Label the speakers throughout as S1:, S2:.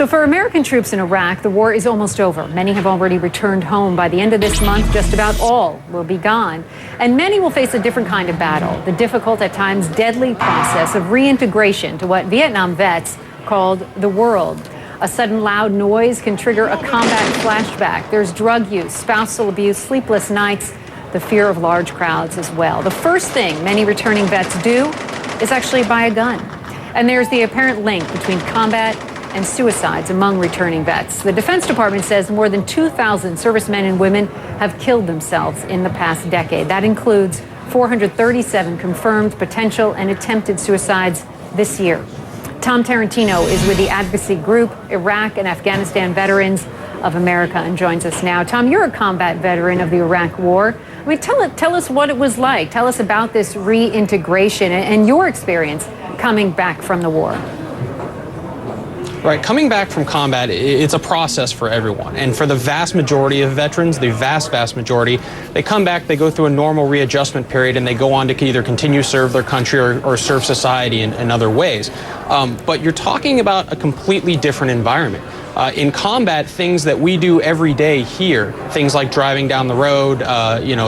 S1: So for American troops in Iraq, the war is almost over. Many have already returned home. By the end of this month, just about all will be gone. And many will face a different kind of battle, the difficult, at times deadly process of reintegration to what Vietnam vets called the world. A sudden loud noise can trigger a combat flashback. There's drug use, spousal abuse, sleepless nights, the fear of large crowds as well. The first thing many returning vets do is actually buy a gun. And there's the apparent link between combat and suicides among returning vets. The Defense Department says more than 2,000 servicemen and women have killed themselves in the past decade. That includes 437 confirmed potential and attempted suicides this year. Tom Tarantino is with the advocacy group Iraq and Afghanistan Veterans of America and joins us now. Tom, you're a combat veteran of the Iraq War. I mean, tell us what it was like. Tell us about this reintegration and your experience coming back from the war.
S2: Right, coming back from combat, it's a process for everyone. And for the vast majority of veterans, the vast majority, they come back, they go through a normal readjustment period, and they go on to either continue to serve their country or serve society in other ways. But you're talking about a completely different environment. In combat, things that we do every day here, things like driving down the road,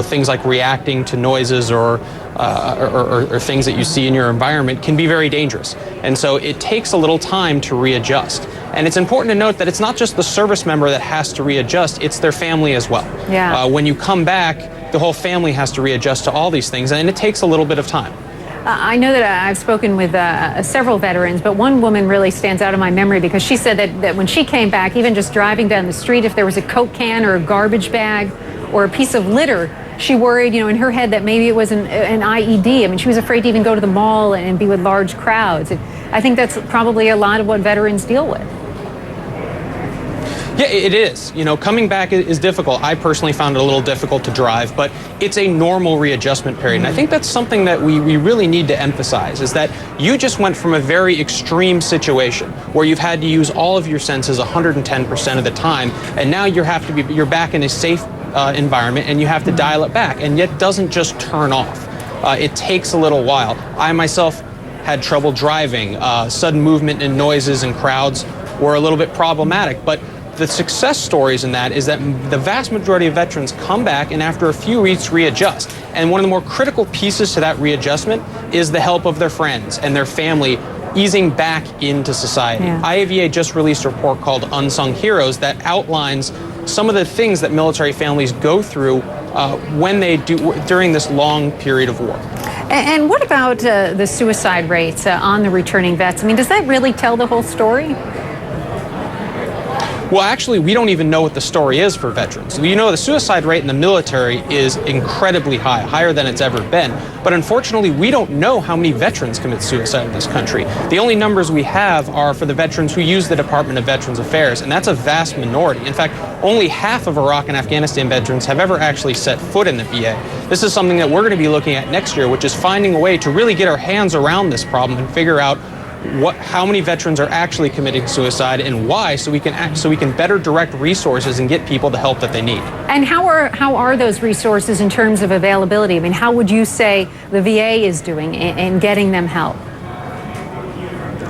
S2: things like reacting to noises or things that you see in your environment can be very dangerous. And so it takes a little time to readjust. And it's important to note that it's not just the service member that has to readjust, it's their family as well.
S1: Yeah.
S2: When you come back, the whole family has to readjust to all these things, and it takes a little bit of time.
S1: I know that I've spoken with several veterans, but one woman really stands out in my memory because she said that when she came back, even just driving down the street, if there was a Coke can or a garbage bag or a piece of litter, she worried, in her head that maybe it was an IED. I mean, she was afraid to even go to the mall and be with large crowds. I think that's probably a lot of what veterans deal with.
S2: Yeah, it is. Coming back is difficult. I personally found it a little difficult to drive, but it's a normal readjustment period. And I think that's something that we really need to emphasize, is that you just went from a very extreme situation where you've had to use all of your senses 110% of the time, and now you're back in a safe environment, and you have to dial it back, and yet it doesn't just turn off. It takes a little while. I myself had trouble driving. Sudden movement and noises and crowds were a little bit problematic, but the success stories in that is that the vast majority of veterans come back and after a few weeks readjust. And one of the more critical pieces to that readjustment is the help of their friends and their family easing back into society.
S1: Yeah.
S2: IAVA just released a report called Unsung Heroes that outlines some of the things that military families go through when they do during this long period of war.
S1: And what about the suicide rates on the returning vets? I mean, does that really tell the whole story?
S2: Well, actually, we don't even know what the story is for veterans. The suicide rate in the military is incredibly high, higher than it's ever been. But unfortunately, we don't know how many veterans commit suicide in this country. The only numbers we have are for the veterans who use the Department of Veterans Affairs, and that's a vast minority. In fact, only half of Iraq and Afghanistan veterans have ever actually set foot in the VA. This is something that we're going to be looking at next year, which is finding a way to really get our hands around this problem and figure out how many veterans are actually committing suicide and why, so we can better direct resources and get people the help that they need. And
S1: how are those resources in terms of availability? I mean, how would you say the VA is doing in getting them help?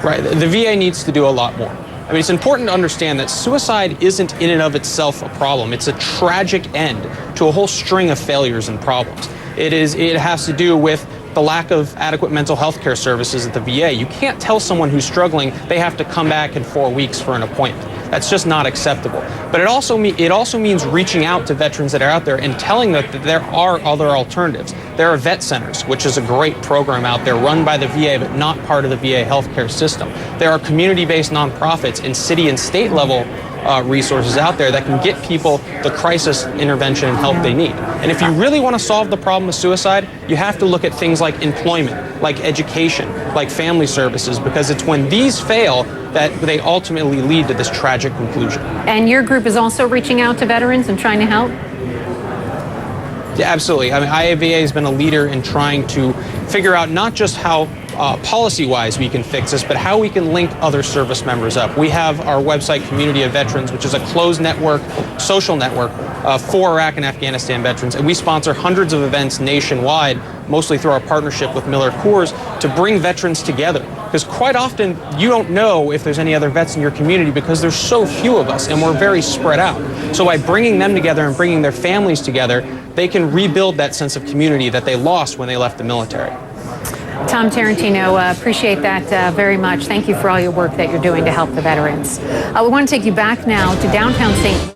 S2: Right, the VA needs to do a lot more. I mean, it's important to understand that suicide isn't in and of itself a problem. It's a tragic end to a whole string of failures and problems. It has to do with the lack of adequate mental health care services at the VA. You can't tell someone who's struggling they have to come back in 4 weeks for an appointment. That's just not acceptable. But it also means reaching out to veterans that are out there and telling them that there are other alternatives. There are vet centers, which is a great program out there run by the VA but not part of the VA healthcare system. There are community-based nonprofits and city and state level resources out there that can get people the crisis intervention and help they need. And if you really want to solve the problem of suicide, you have to look at things like employment, like education, like family services, because it's when these fail that they ultimately lead to this tragic conclusion.
S1: And your group is also reaching out to veterans and trying to help?
S2: Yeah, absolutely. I mean, IAVA has been a leader in trying to figure out not just how policy-wise we can fix this, but how we can link other service members up. We have our website, Community of Veterans, which is a closed network, social network for Iraq and Afghanistan veterans, and we sponsor hundreds of events nationwide, mostly through our partnership with Miller Coors, to bring veterans together. Because quite often, you don't know if there's any other vets in your community because there's so few of us and we're very spread out. So by bringing them together and bringing their families together, they can rebuild that sense of community that they lost when they left the military.
S1: Tom Tarantino, appreciate that very much. Thank you for all your work that you're doing to help the veterans. We want to take you back now to downtown St.